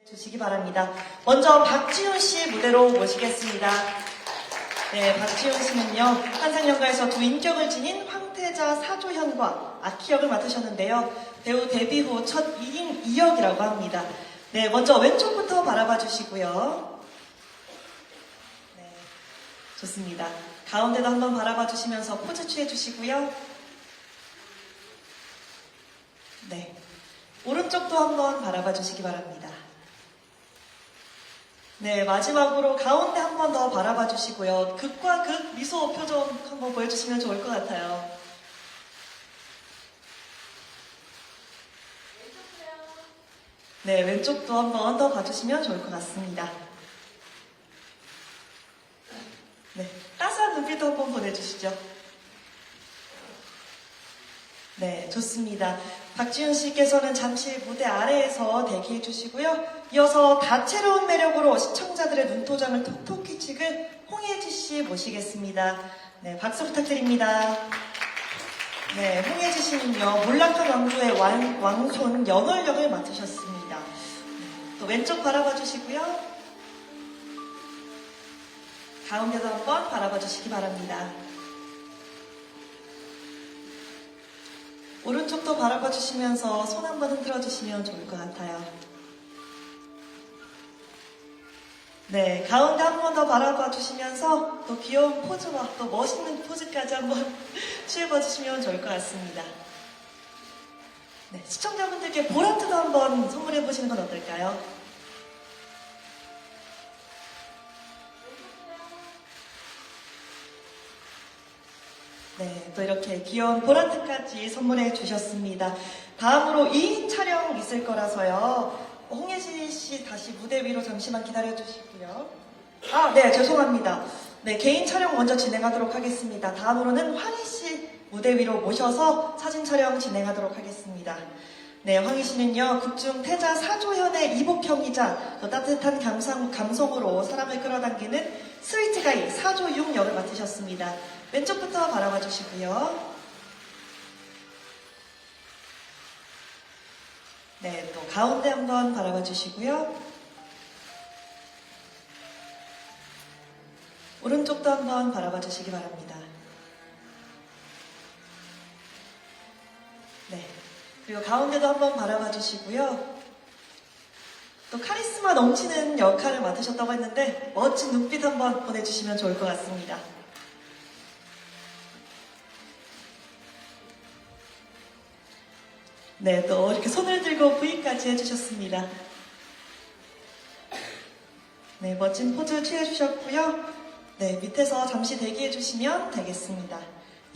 주시기 바랍니다. 먼저 박지훈 씨 무대로 모시겠습니다. 네, 박지훈 씨는요, 한상연가에서 두 인격을 지닌 황태자 사조현과 악희역을 맡으셨는데요. 배우 데뷔 후 첫 1인 2역이라고 합니다. 네, 먼저 왼쪽부터 바라봐 주시고요. 네, 좋습니다. 가운데도 한번 바라봐 주시면서 포즈 취해 주시고요. 네, 오른쪽도 한번 바라봐 주시기 바랍니다. 네, 마지막으로 가운데 한 번 더 바라봐 주시고요. 극과 극 미소 표정 한번 보여주시면 좋을 것 같아요. 네, 왼쪽도 한 번 더 봐주시면 좋을 것 같습니다. 네, 따스한 눈빛도 한번 보내주시죠. 네, 좋습니다. 박지훈 씨께서는 잠시 무대 아래에서 대기해 주시고요. 이어서 다채로운 매력으로 시청자들의 눈도장을 톡톡히 찍은 홍예지 씨 모시겠습니다. 네, 박수 부탁드립니다. 네, 홍예지 씨는요, 몰락한 왕조의 왕손 연월 역을 맡으셨습니다. 또 왼쪽 바라봐 주시고요. 가운데도 한번 바라봐 주시기 바랍니다. 오른쪽도 바라봐 주시면서 손 한번 흔들어 주시면 좋을 것 같아요. 네, 가운데 한 번 더 바라봐 주시면서 또 귀여운 포즈와 또 멋있는 포즈까지 한번 취해봐 주시면 좋을 것 같습니다. 네, 시청자분들께 보라트도 한번 선물해 보시는 건 어떨까요? 네, 또 이렇게 귀여운 보라트까지 선물해 주셨습니다. 다음으로 2인 촬영 있을 거라서요. 홍예지 씨 다시 무대 위로 잠시만 기다려 주시고요. 아, 네, 죄송합니다. 네, 개인 촬영 먼저 진행하도록 하겠습니다. 다음으로는 황희 씨 무대 위로 모셔서 사진 촬영 진행하도록 하겠습니다. 네, 황희 씨는요, 극중 태자 사조현의 이복형이자 또 따뜻한 감성으로 사람을 끌어당기는 스위트가이 사조융 역을 맡으셨습니다. 왼쪽부터 바라봐 주시고요. 네, 또 가운데 한번 바라봐 주시고요. 오른쪽도 한번 바라봐 주시기 바랍니다. 네, 그리고 가운데도 한번 바라봐 주시고요. 또 카리스마 넘치는 역할을 맡으셨다고 했는데 멋진 눈빛 한번 보내주시면 좋을 것 같습니다. 네, 또 이렇게 손을 들고 V까지 해주셨습니다. 네, 멋진 포즈 취해주셨고요. 네, 밑에서 잠시 대기해주시면 되겠습니다.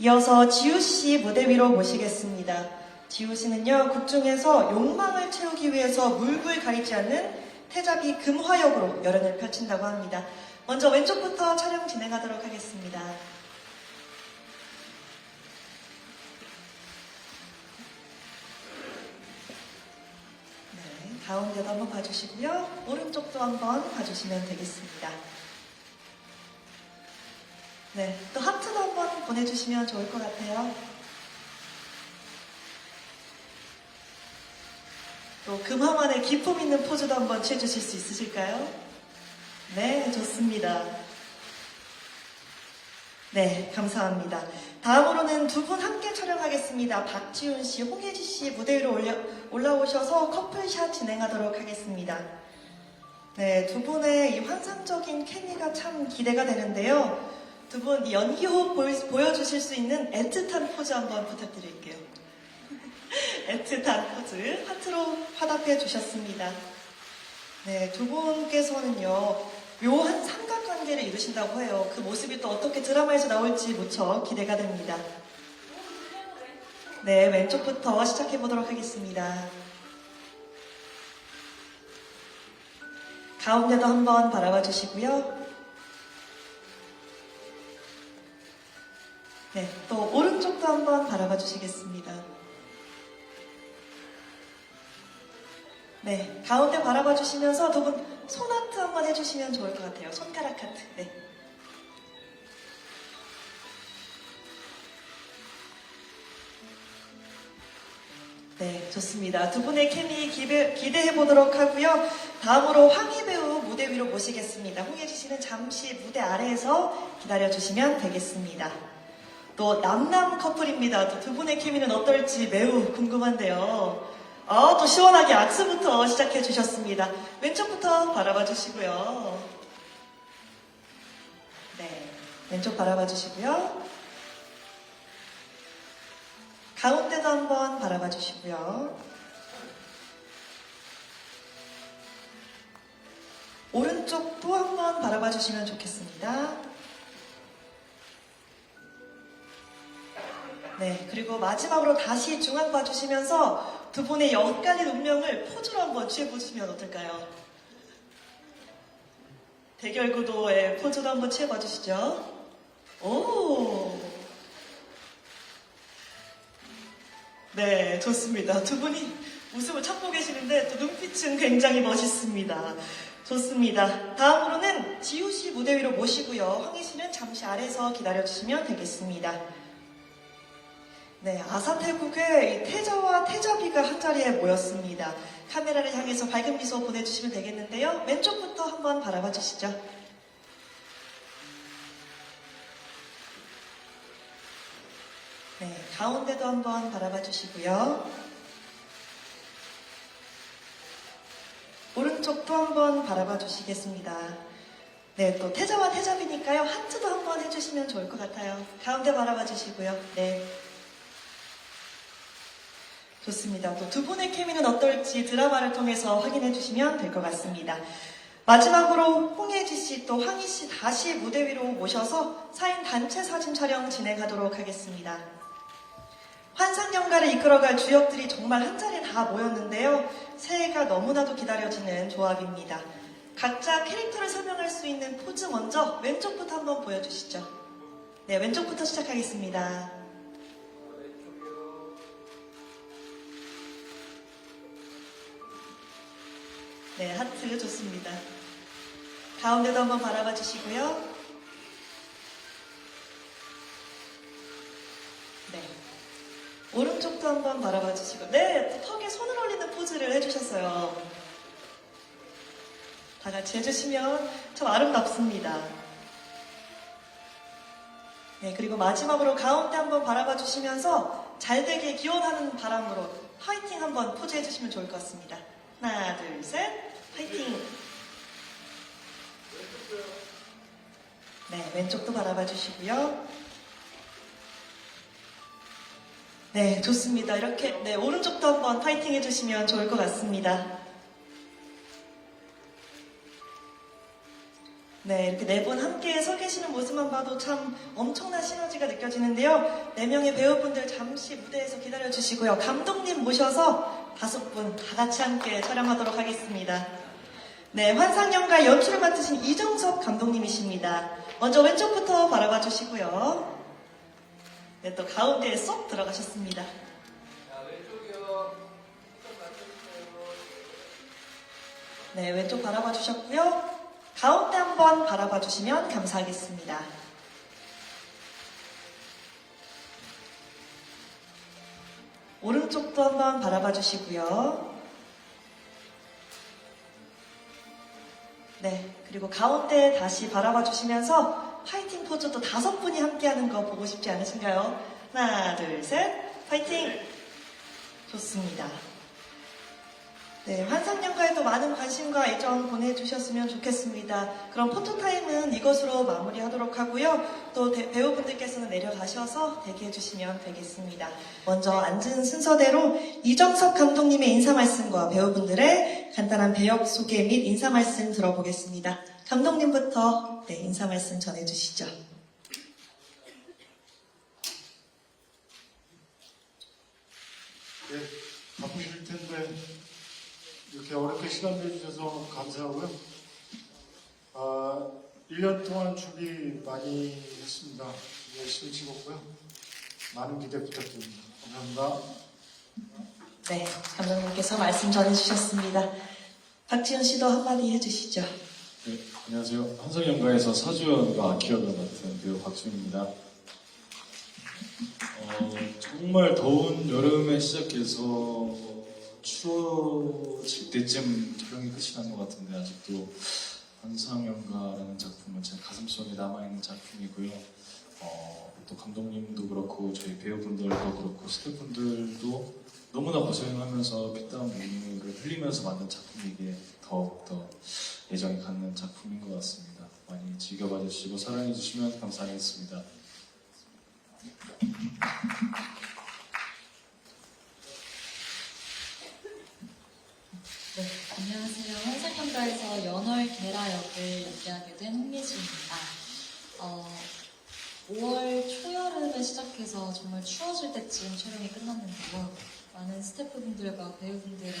이어서 지우씨 무대 위로 모시겠습니다. 지우씨는요, 극중에서 욕망을 채우기 위해서 물불 가리지 않는 태자비 금화역으로 열연을 펼친다고 합니다. 먼저 왼쪽부터 촬영 진행하도록 하겠습니다. 가운데도 한번 봐주시고요. 오른쪽도 한번 봐주시면 되겠습니다. 네, 또 하트도 한번 보내주시면 좋을 것 같아요. 또 금화만의 기품 있는 포즈도 한번 취해주실 수 있으실까요? 네, 좋습니다. 네, 감사합니다. 다음으로는 두 분 함께 촬영하겠습니다. 박지훈 씨, 홍예지 씨 무대 위로 올라오셔서 커플샷 진행하도록 하겠습니다. 네, 두 분의 이 환상적인 케미가 참 기대가 되는데요. 두 분 연기 호흡 보여주실 수 있는 애틋한 포즈 한번 부탁드릴게요. 애틋한 포즈 하트로 화답해 주셨습니다. 네, 두 분께서는요, 묘한 삼각관계를 이루신다고 해요. 그 모습이 또 어떻게 드라마에서 나올지 무척 기대가 됩니다. 네, 왼쪽부터 시작해 보도록 하겠습니다. 가운데도 한번 바라봐 주시고요. 네, 또 오른쪽도 한번 바라봐 주시겠습니다. 네, 가운데 바라봐 주시면서 두 분 손하트 한번 해주시면 좋을 것 같아요. 손가락 하트. 네. 네, 좋습니다. 두 분의 케미 기대해 보도록 하고요. 다음으로 황희 배우 무대 위로 모시겠습니다. 홍예지 씨는 잠시 무대 아래에서 기다려주시면 되겠습니다. 또 남남 커플입니다. 또 두 분의 케미는 어떨지 매우 궁금한데요. 또 시원하게 악수부터 시작해 주셨습니다. 왼쪽부터 바라봐 주시고요. 네, 왼쪽 바라봐 주시고요. 가운데도 한번 바라봐 주시고요. 오른쪽도 한번 바라봐 주시면 좋겠습니다. 네, 그리고 마지막으로 다시 중앙 봐주시면서 두 분의 엇갈린 운명을 포즈로 한번 취해보시면 어떨까요? 대결 구도의 포즈로 한번 취해봐 주시죠. 오! 네, 좋습니다. 두 분이 웃음을 참고 계시는데 또 눈빛은 굉장히 멋있습니다. 좋습니다. 다음으로는 지우 씨 무대 위로 모시고요. 황희 씨는 잠시 아래에서 기다려주시면 되겠습니다. 네, 아사태국의 태자와 태자비가 한자리에 모였습니다. 카메라를 향해서 밝은 미소 보내주시면 되겠는데요. 왼쪽부터 한번 바라봐 주시죠. 네, 가운데도 한번 바라봐 주시고요. 오른쪽도 한번 바라봐 주시겠습니다. 네, 또 태자와 태자비니까요. 하트도 한번 해주시면 좋을 것 같아요. 가운데 바라봐 주시고요. 네. 좋습니다. 또 두 분의 케미는 어떨지 드라마를 통해서 확인해 주시면 될 것 같습니다. 마지막으로 홍예지 씨 또 황희 씨 다시 무대 위로 모셔서 4인 단체 사진 촬영 진행하도록 하겠습니다. 환상연가를 이끌어갈 주역들이 정말 한자리에 다 모였는데요. 새해가 너무나도 기다려지는 조합입니다. 각자 캐릭터를 설명할 수 있는 포즈 먼저 왼쪽부터 한번 보여주시죠. 네, 왼쪽부터 시작하겠습니다. 네, 하트 좋습니다. 가운데도 한번 바라봐 주시고요. 네. 오른쪽도 한번 바라봐 주시고, 네, 턱에 손을 올리는 포즈를 해주셨어요. 다 같이 해주시면 참 아름답습니다. 네, 그리고 마지막으로 가운데 한번 바라봐 주시면서 잘 되길 기원하는 바람으로 화이팅 한번 포즈 해주시면 좋을 것 같습니다. 하나, 둘, 셋, 화이팅! 네, 왼쪽도 바라봐 주시고요. 네, 좋습니다. 이렇게, 네, 오른쪽도 한번 파이팅 해주시면 좋을 것 같습니다. 네, 이렇게 네 분 함께 서 계시는 모습만 봐도 참 엄청난 시너지가 느껴지는데요. 4명의 배우분들 잠시 무대에서 기다려주시고요. 감독님 모셔서 5분 다 같이 함께 촬영하도록 하겠습니다. 네, 환상연가 연출을 맡으신 이정섭 감독님이십니다. 먼저 왼쪽부터 바라봐 주시고요. 네, 또 가운데에 쏙 들어가셨습니다. 자, 왼쪽이요. 네, 왼쪽 바라봐 주셨고요. 가운데 한번 바라봐 주시면 감사하겠습니다. 오른쪽도 한번 바라봐 주시고요. 네, 그리고 가운데 다시 바라봐 주시면서 파이팅 포즈도 5분이 함께하는 거 보고 싶지 않으신가요? 하나, 둘, 셋, 파이팅! 좋습니다. 네, 환상연가에도 많은 관심과 애정 보내주셨으면 좋겠습니다. 그럼 포토타임은 이것으로 마무리하도록 하고요. 또 배우분들께서는 내려가셔서 대기해주시면 되겠습니다. 먼저 앉은 순서대로 이정섭 감독님의 인사말씀과 배우분들의 간단한 배역 소개 및 인사말씀 들어보겠습니다. 감독님부터 네, 인사말씀 전해주시죠. 네, 바쁘실 텐데 이렇게 어렵게 시간 내주셔서 감사하고요. 1년 동안 준비 많이 했습니다. 열심히 찍었고요. 많은 기대 부탁드립니다. 감사합니다. 네, 감독님께서 말씀 전해주셨습니다. 박지현 씨도 한마디 해주시죠. 네, 안녕하세요. 환상연가에서 사주연과 기억을 맡은 배우 박수입니다. 정말 더운 여름에 시작해서 추워질 때쯤 촬영이 끝이 난 것 같은데 아직도 환상연가라는 작품은 제 가슴속에 남아있는 작품이고요. 또 감독님도 그렇고 저희 배우분들도 그렇고 스태프분들도 너무나 고생하면서 피땀 눈물을 흘리면서 만든 작품이기에 더욱더 애정이 갖는 작품인 것 같습니다. 많이 즐겨봐 주시고 사랑해 주시면 감사하겠습니다. 네, 안녕하세요. 환상연가에서 연월 게라 역을 연기하게 된 홍예지입니다. 5월 초여름에 시작해서 정말 추워질 때쯤 촬영이 끝났는데요. 많은 스태프분들과 배우분들의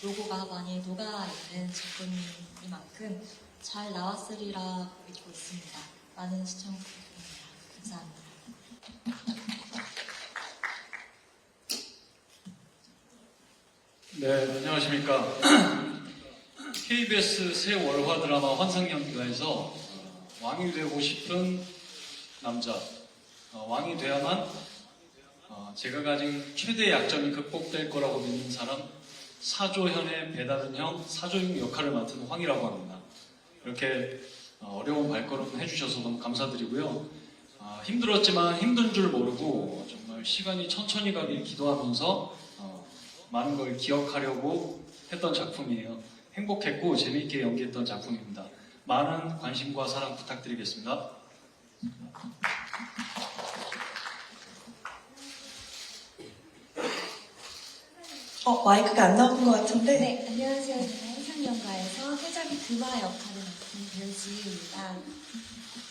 로고가 많이 녹아있는 작품이만큼 잘 나왔으리라 믿고 있습니다. 많은 시청 부탁드립니다. 감사합니다. 네, 안녕하십니까. KBS 새 월화 드라마 환상연가에서 왕이 되고 싶은 남자, 왕이 돼야만 제가 가진 최대 약점이 극복될 거라고 믿는 사람, 사조현의 배다른 형, 사조형 역할을 맡은 황이라고 합니다. 이렇게 어려운 발걸음 해주셔서 너무 감사드리고요. 힘들었지만 힘든 줄 모르고 정말 시간이 천천히 가길 기도하면서 많은 걸 기억하려고 했던 작품이에요. 행복했고 재미있게 연기했던 작품입니다. 많은 관심과 사랑 부탁드리겠습니다. 마이크가 안 나오는 것 같은데. 네, 안녕하세요. 저는 환상연가에서 해적이 금화 역할을 맡은 배우지입니다.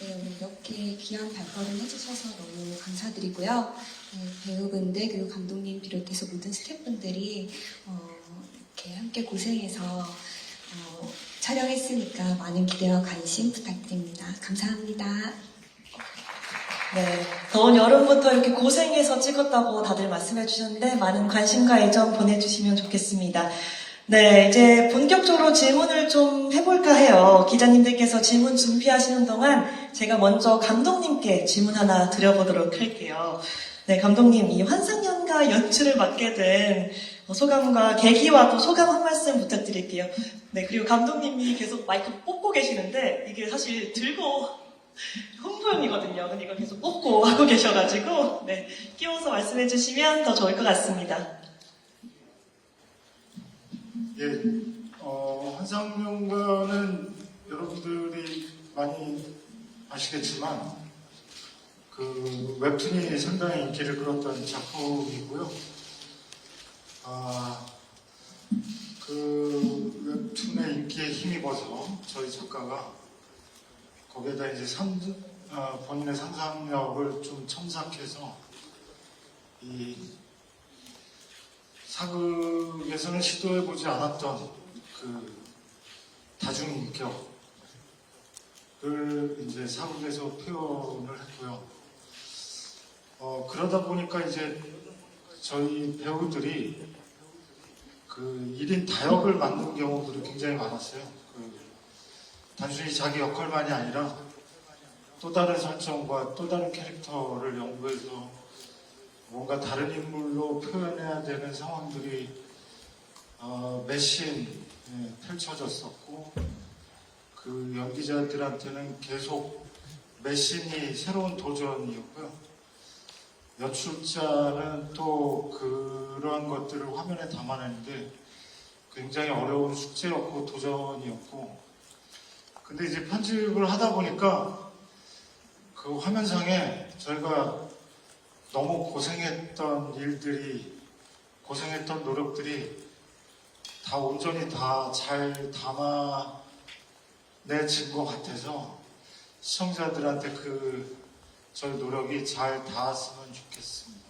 네, 오늘 이렇게 귀한 발걸음 해주셔서 너무 감사드리고요. 네, 배우분들 그리고 감독님 비롯해서 모든 스태프분들이 이렇게 함께 고생해서 촬영했으니까 많은 기대와 관심 부탁드립니다. 감사합니다. 네, 더운 여름부터 이렇게 고생해서 찍었다고 다들 말씀해 주셨는데 많은 관심과 애정 보내주시면 좋겠습니다. 네, 이제 본격적으로 질문을 좀 해볼까 해요. 기자님들께서 질문 준비하시는 동안 제가 먼저 감독님께 질문 하나 드려보도록 할게요. 네, 감독님, 이 환상연가 연출을 맡게 된 소감과 계기와 또 소감 한 말씀 부탁드릴게요. 네, 그리고 감독님이 계속 마이크 뽑고 계시는데 이게 사실 들고 홍보용이거든요. 근데 이걸 계속 뽑고 하고 계셔가지고 네, 끼워서 말씀해 주시면 더 좋을 것 같습니다. 예, 환상연가는 여러분들이 많이 아시겠지만 그 웹툰이 상당히 인기를 끌었던 작품이고요. 그 웹툰의 인기에 힘입어서 저희 작가가 거기에다 이제 본인의 상상력을 좀 첨삭해서 이 사극에서는 시도해보지 않았던 그 다중인격을 이제 사극에서 표현을 했고요. 그러다 보니까 이제 저희 배우들이 그 1인 다역을 맡는 경우들이 굉장히 많았어요. 단순히 자기 역할만이 아니라 또 다른 설정과 또 다른 캐릭터를 연구해서 뭔가 다른 인물로 표현해야 되는 상황들이 매신 펼쳐졌었고 그 연기자들한테는 계속 매신이 새로운 도전이었고요. 연출자는 또 그러한 것들을 화면에 담아내는데 굉장히 어려운 숙제였고 도전이었고 근데 이제 편집을 하다 보니까 그 화면상에 저희가 너무 고생했던 일들이, 고생했던 노력들이 다 온전히 다 잘 담아내진 것 같아서 시청자들한테 저희 노력이 잘 닿았으면 좋겠습니다.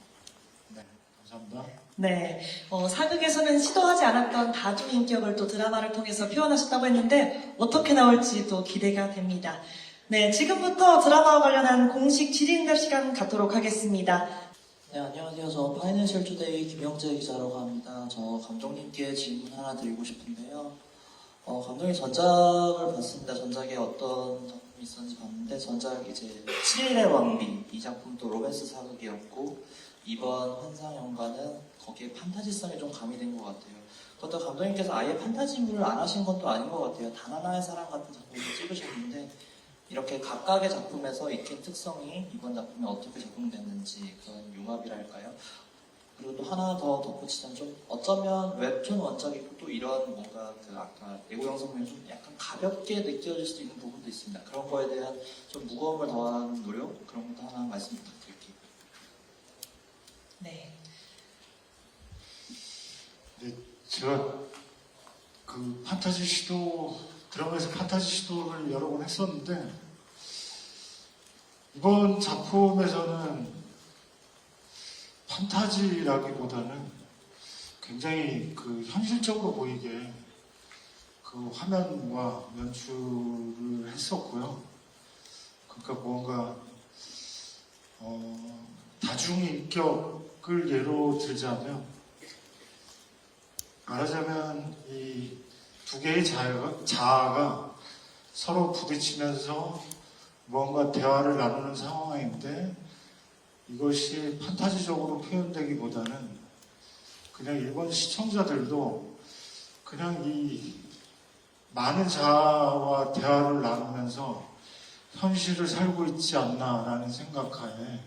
네, 감사합니다. 네, 사극에서는 시도하지 않았던 다중인격을 또 드라마를 통해서 표현하셨다고 했는데 어떻게 나올지 또 기대가 됩니다. 네, 지금부터 드라마와 관련한 공식 질의응답 시간 갖도록 하겠습니다. 네, 안녕하세요. 저 파이낸셜 투데이 김영재 기자라고 합니다. 저 감독님께 질문 하나 드리고 싶은데요. 감독님 전작을 봤습니다. 전작에 어떤 작품이 있었는지 봤는데 전작 이제 7일의 왕비 이 작품도 로맨스 사극이었고 이번 환상연가는 거기에 판타지성이 좀 가미된 것 같아요. 그것도 감독님께서 아예 판타지물을 안 하신 것도 아닌 것 같아요. 단 하나의 사랑 같은 작품을 찍으셨는데 이렇게 각각의 작품에서 익힌 특성이 이번 작품에 어떻게 적용됐는지 그런 융합이랄까요? 그리고 또 하나 더 덧붙이자면 좀 어쩌면 웹툰 원작이고 또 이런 뭔가 그 아까 내구형 성면이 좀 약간 가볍게 느껴질 수도 있는 부분도 있습니다. 그런 거에 대한 좀 무거움을 더하는 노력 그런 것도 하나 말씀 부탁드릴게요. 네. 근데 제가 그 판타지 시도 드라마에서 판타지 시도를 여러 번 했었는데 이번 작품에서는 판타지라기보다는 굉장히 그 현실적으로 보이게 그 화면과 연출을 했었고요. 그러니까 뭔가 다중인격을 예로 들자면 말하자면 이 두 개의 자아가 서로 부딪히면서 뭔가 대화를 나누는 상황인데 이것이 판타지적으로 표현되기보다는 그냥 일본 시청자들도 그냥 이 많은 자아와 대화를 나누면서 현실을 살고 있지 않나라는 생각하에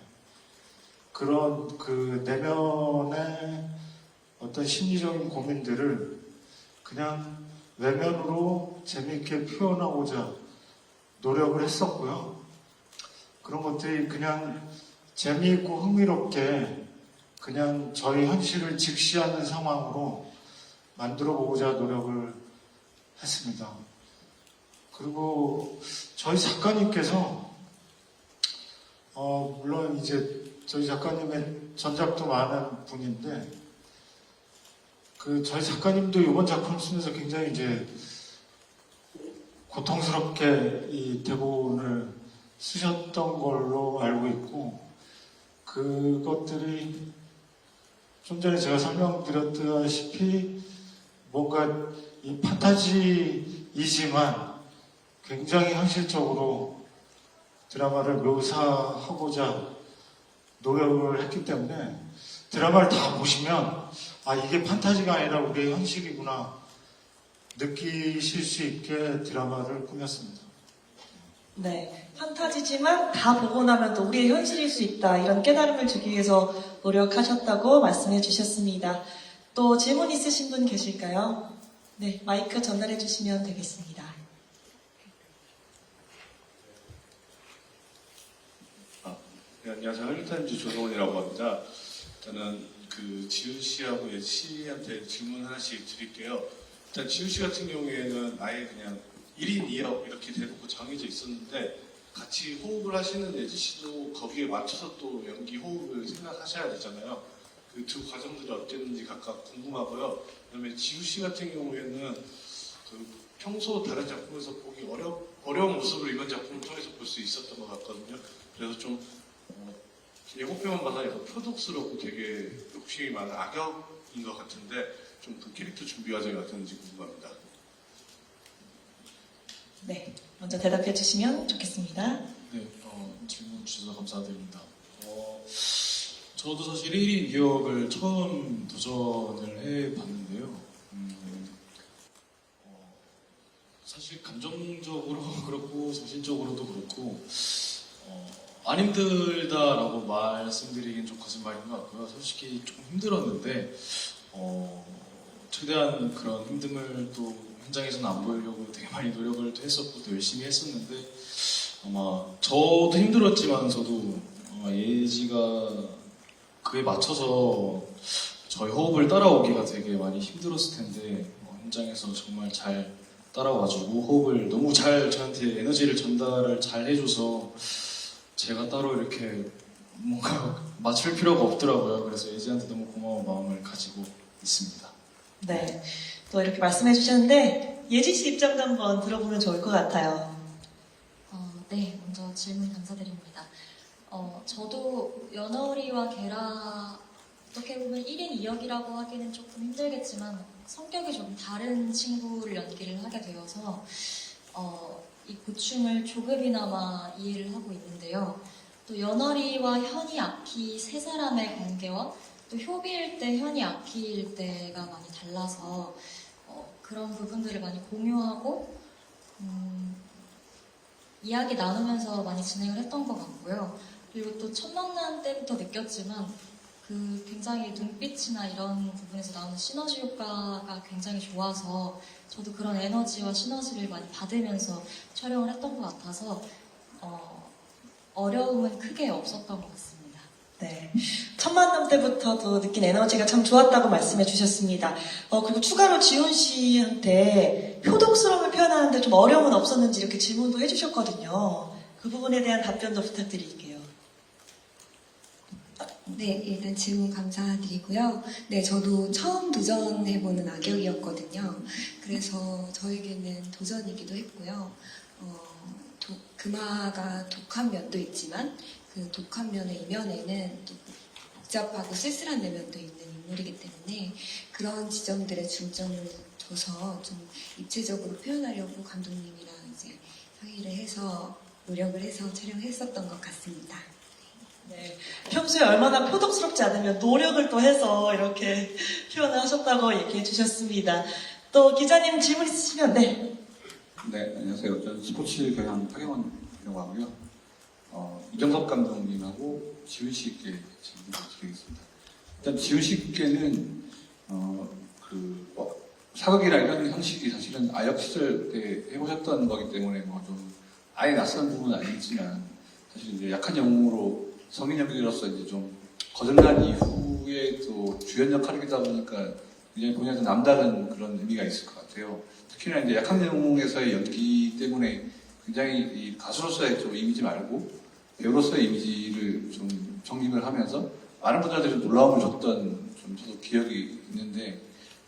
그런 그 내면의 어떤 심리적인 고민들을 그냥 외면으로 재미있게 표현하고자 노력을 했었고요. 그런 것들이 그냥 재미있고 흥미롭게 그냥 저희 현실을 직시하는 상황으로 만들어 보고자 노력을 했습니다. 그리고 저희 작가님께서 물론 이제 저희 작가님의 전작도 많은 분인데 그 저희 작가님도 이번 작품을 쓰면서 굉장히 이제 고통스럽게 이 대본을 쓰셨던 걸로 알고 있고 그것들이 좀 전에 제가 설명드렸다시피 뭔가 이 판타지이지만 굉장히 현실적으로 드라마를 묘사하고자 노력을 했기 때문에 드라마를 다 보시면 아 이게 판타지가 아니라 우리의 현실이구나 느끼실 수 있게 드라마를 꾸몄습니다. 네. 판타지지만 다 보고 나면 또 우리의 현실일 수 있다. 이런 깨달음을 주기 위해서 노력하셨다고 말씀해 주셨습니다. 또 질문 있으신 분 계실까요? 네. 마이크 전달해 주시면 되겠습니다. 네, 안녕하세요. 한류타임즈 조성원이라고 합니다. 저는 그 지훈 씨하고 예지 씨한테 질문 하나씩 드릴게요. 일단 지훈 씨 같은 경우에는 아예 그냥 1인 2역 이렇게 대놓고 정해져 있었는데 같이 호흡을 하시는 예지 씨도 거기에 맞춰서 또 연기 호흡을 생각하셔야 되잖아요. 그 두 과정들이 어땠는지 각각 궁금하고요. 그다음에 지훈 씨 같은 경우에는 그 평소 다른 작품에서 보기 어려운 모습을 이번 작품을 통해서 볼 수 있었던 것 같거든요. 그래서 좀 예고편만 봐서 약간 표독스럽고 되게 욕심이 많은 악역인 것 같은데 좀 그 캐릭터 준비 과정이 어땠는지 궁금합니다. 네. 먼저 대답해 주시면 좋겠습니다. 네, 질문 주셔서 감사드립니다. 저도 사실 1인 2역을 처음 도전을 해봤는데요. 사실 감정적으로 그렇고 정신적으로도 그렇고 안 힘들다라고 말씀드리긴 좀 거짓말인 것 같고요. 솔직히 조금 힘들었는데 최대한 그런 힘듦을 또 현장에서는 안 보이려고 되게 많이 노력을 또 했었고 또 열심히 했었는데 아마 저도 힘들었지만서도 예지가 그에 맞춰서 저희 호흡을 따라오기가 되게 많이 힘들었을 텐데 현장에서 정말 잘 따라와주고 호흡을 너무 잘 저한테 에너지를 전달을 잘 해줘서 제가 따로 이렇게 뭔가 맞출 필요가 없더라고요. 그래서 예지한테 너무 고마운 마음을 가지고 있습니다. 네. 또 이렇게 말씀해 주셨는데 예지 씨 입장도 한번 들어보면 좋을 것 같아요. 네, 먼저 질문 감사드립니다. 저도 연어리와 게라 어떻게 보면 1인 2역이라고 하기는 조금 힘들겠지만 성격이 좀 다른 친구를 연기를 하게 되어서 이 고충을 조금이나마 이해를 하고 있는데요. 또 연어리와 현이 아키 세 사람의 관계와 또 효비일 때, 현이 아키일 때가 많이 달라서 그런 부분들을 많이 공유하고 이야기 나누면서 많이 진행을 했던 것 같고요. 그리고 또 첫 만남 때부터 느꼈지만 그 굉장히 눈빛이나 이런 부분에서 나오는 시너지 효과가 굉장히 좋아서 저도 그런 에너지와 시너지를 많이 받으면서 촬영을 했던 것 같아서 어려움은 크게 없었던 것 같습니다. 네. 첫 만남 때부터도 느낀 에너지가 참 좋았다고 말씀해 주셨습니다. 그리고 추가로 지훈 씨한테 효독스러움을 표현하는데 좀 어려움은 없었는지 이렇게 질문도 해주셨거든요. 그 부분에 대한 답변도 부탁드릴게요. 네, 일단 질문 감사드리고요. 네, 저도 처음 도전해보는 악역이었거든요. 그래서 저에게는 도전이기도 했고요. 금화가 독한 면도 있지만 그 독한 면의 이면에는 또 복잡하고 쓸쓸한 내면도 있는 인물이기 때문에 그런 지점들에 중점을 둬서 좀 입체적으로 표현하려고 감독님이랑 이제 상의를 해서 노력을 해서 촬영했었던 것 같습니다. 네. 평소에 얼마나 표독스럽지 않으면 노력을 또 해서 이렇게 표현을 하셨다고 얘기해 주셨습니다. 또 기자님 질문 있으시면 네. 네, 안녕하세요. 저는 스포츠 경영 박영원이라고 하고요. 이정섭 감독님하고 지훈 씨께 질문을 드리겠습니다. 일단 지훈 씨께는 사극이나 이런 형식이 사실은 아역 시절 때 해보셨던 거기 때문에 뭐 좀 아예 낯선 부분은 아니지만 사실 이제 약한 영웅으로 성인 연기자로서 이제 좀 거듭난 이후에 또 주연 역할이다 보니까 굉장히 본인한테 남다른 그런 의미가 있을 것 같아요. 특히나 이제 약한 영웅에서의 연기 때문에 굉장히 이 가수로서의 좀 이미지 말고 배우로서의 이미지를 좀 정립을 하면서 많은 분들한테 좀 놀라움을 줬던 좀 저도 기억이 있는데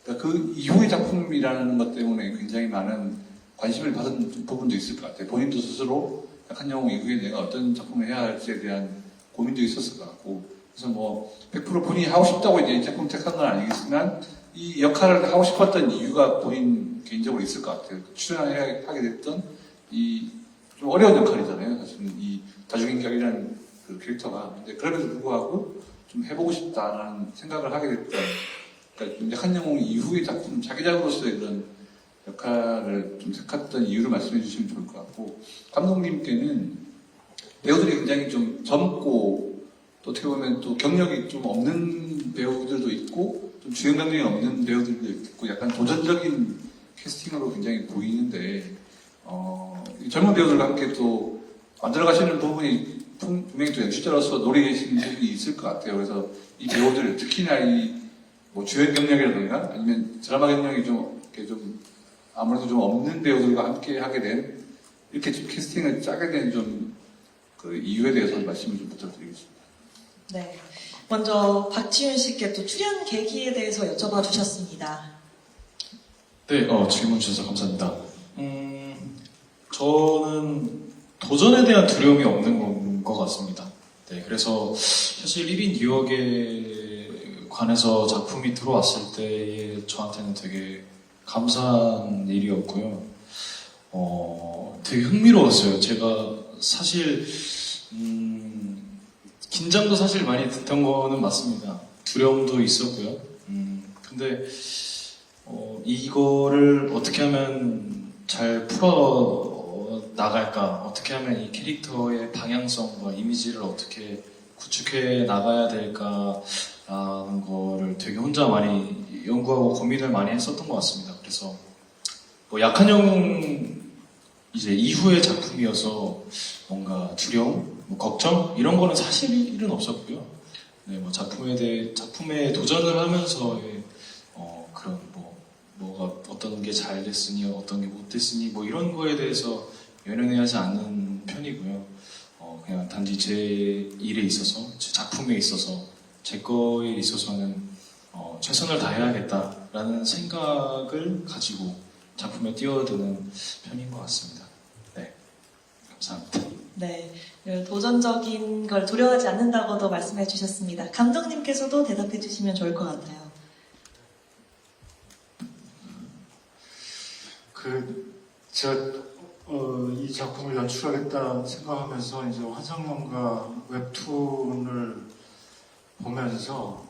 그러니까 그 이후의 작품이라는 것 때문에 굉장히 많은 관심을 받은 부분도 있을 것 같아요. 본인도 스스로 약한 영웅 이후에 내가 어떤 작품을 해야 할지에 대한 고민도 있었을 것 같고 그래서 뭐 100% 본인이 하고 싶다고 이제 이 작품 택한 건 아니겠지만 이 역할을 하고 싶었던 이유가 본인 개인적으로 있을 것 같아요. 출연하게 됐던 이 좀 어려운 역할이잖아요. 사실은 이 다중인격이라는 그 캐릭터가. 근데 그럼에도 불구하고 좀 해보고 싶다라는 생각을 하게 됐던 그러니까 좀 약한 영웅 이후의 작품 자기작으로서의 그런 역할을 좀 택했던 이유를 말씀해 주시면 좋을 것 같고 감독님께는 배우들이 굉장히 좀 젊고 또 어떻게 보면 또 경력이 좀 없는 배우들도 있고 좀 주연 경력이 없는 배우들도 있고 약간 도전적인 캐스팅으로 굉장히 보이는데 젊은 배우들과 함께 또 만들어가시는 부분이 분명히 또 연출자로서 노리시는 부분이 있을 것 같아요. 그래서 이 배우들 특히나 이 뭐 주연 경력이라든가 아니면 드라마 경력이 좀 이렇게 좀 아무래도 좀 없는 배우들과 함께 하게 된 이렇게 좀 캐스팅을 짜게 된 좀 그 이유에 대해서 말씀을 좀 부탁드리겠습니다. 네. 먼저 박지윤 씨께 또 출연 계기에 대해서 여쭤봐 주셨습니다. 네, 질문 주셔서 감사합니다. 저는 도전에 대한 두려움이 없는 것 같습니다. 네, 그래서 사실 1인 2역에 관해서 작품이 들어왔을 때 저한테는 되게 감사한 일이었고요. 되게 흥미로웠어요. 제가 사실 긴장도 사실 많이 됐던 거는 맞습니다. 두려움도 있었고요. 근데 이거를 어떻게 하면 잘 풀어 나갈까? 어떻게 하면 이 캐릭터의 방향성과 이미지를 어떻게 구축해 나가야 될까라는 거를 되게 혼자 많이 연구하고 고민을 많이 했었던 것 같습니다. 그래서 뭐 약한 영웅 이제 이후의 작품이어서 뭔가 두려움, 뭐 걱정 이런 거는 사실은 없었고요. 네, 뭐 작품에 도전을 하면서의 그런 뭐가 어떤 게 잘 됐으니 어떤 게 못 됐으니 뭐 이런 거에 대해서 연연해하지 않는 편이고요. 그냥 단지 제 일에 있어서 제 작품에 있어서 제 거에 있어서는 최선을 다해야겠다라는 생각을 가지고 작품에 뛰어드는 편인 것 같습니다. 네, 감사합니다. 네. 도전적인 걸 두려워하지 않는다고도 말씀해 주셨습니다. 감독님께서도 대답해 주시면 좋을 것 같아요. 제가 이 작품을 연출하겠다 생각하면서 이제 환상연가 웹툰을 보면서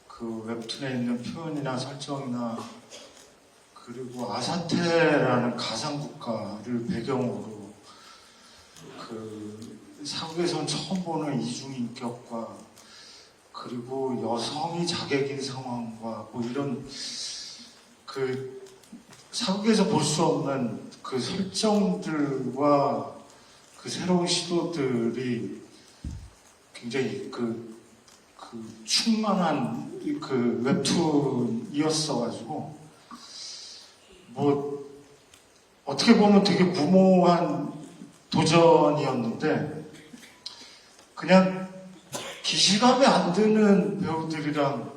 그 웹툰에 있는 표현이나 설정이나 그리고 아사테라는 가상국가를 배경으로 그 사극에서는 처음 보는 이중인격과 그리고 여성이 자객인 상황과 뭐 이런 그 사극에서 볼 수 없는 그 설정들과 그 새로운 시도들이 굉장히 그 충만한 그 웹툰이었어가지고 뭐 어떻게 보면 되게 무모한 도전이었는데 그냥 기시감에 안 드는 배우들이랑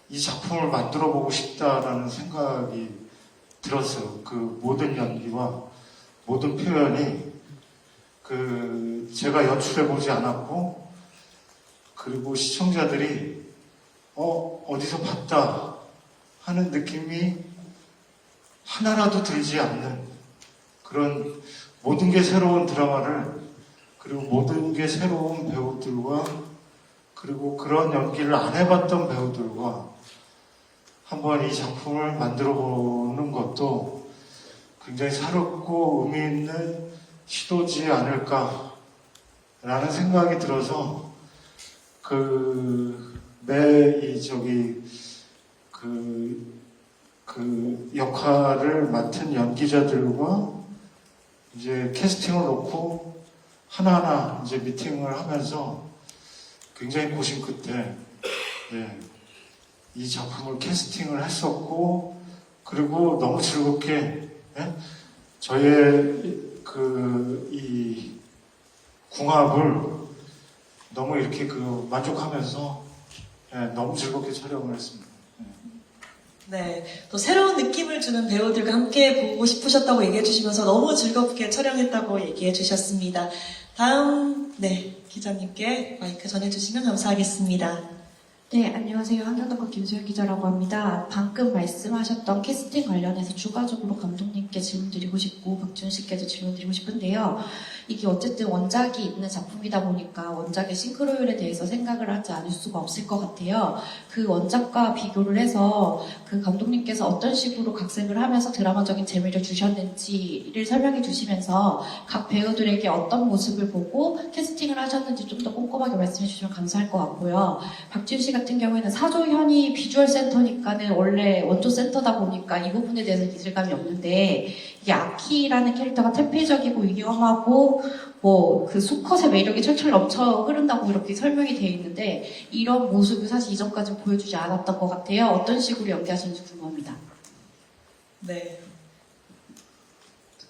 이 작품을 만들어 보고 싶다라는 생각이 들었어요. 그 모든 연기와 모든 표현이 그 제가 연출해 보지 않았고 그리고 시청자들이 어디서 봤다 하는 느낌이 하나라도 들지 않는 그런 모든 게 새로운 드라마를 그리고 모든 게 새로운 배우들과 그리고 그런 연기를 안 해봤던 배우들과 한번 이 작품을 만들어 보는 것도 굉장히 새롭고 의미 있는 시도지 않을까라는 생각이 들어서 그 역할을 맡은 연기자들과 이제 캐스팅을 놓고 하나하나 이제 미팅을 하면서 굉장히 고심 끝에 이 작품을 캐스팅을 했었고 그리고 너무 즐겁게 저의 이 궁합을 너무 이렇게 만족하면서 너무 즐겁게 촬영을 했습니다. 네, 또 새로운 느낌을 주는 배우들과 함께 보고 싶으셨다고 얘기해 주시면서 너무 즐겁게 촬영했다고 얘기해 주셨습니다. 다음 기자님께 마이크 전해주시면 감사하겠습니다. 네, 안녕하세요. 한겨레닷컴 김수현 기자라고 합니다. 방금 말씀하셨던 캐스팅 관련해서 추가적으로 감독님께 질문드리고 싶고 박지훈 씨께도 질문드리고 싶은데요. 이게 어쨌든 원작이 있는 작품이다 보니까 원작의 싱크로율에 대해서 생각을 하지 않을 수가 없을 것 같아요. 그 원작과 비교를 해서 그 감독님께서 어떤 식으로 각색을 하면서 드라마적인 재미를 주셨는지를 설명해 주시면서 각 배우들에게 어떤 모습을 보고 캐스팅을 하셨는지 좀 더 꼼꼼하게 말씀해 주시면 감사할 것 같고요. 박지훈 씨 같은 경우에는 사조현이 비주얼 센터니까는 원래 원조 센터다 보니까 이 부분에 대해서 이질감이 없는데 이 아키라는 캐릭터가 퇴폐적이고 위험하고 뭐 그 수컷의 매력이 철철 넘쳐 흐른다고 이렇게 설명이 되어 있는데 이런 모습을 사실 이전까지는 보여주지 않았던 것 같아요. 어떤 식으로 연기하시는지 궁금합니다. 네.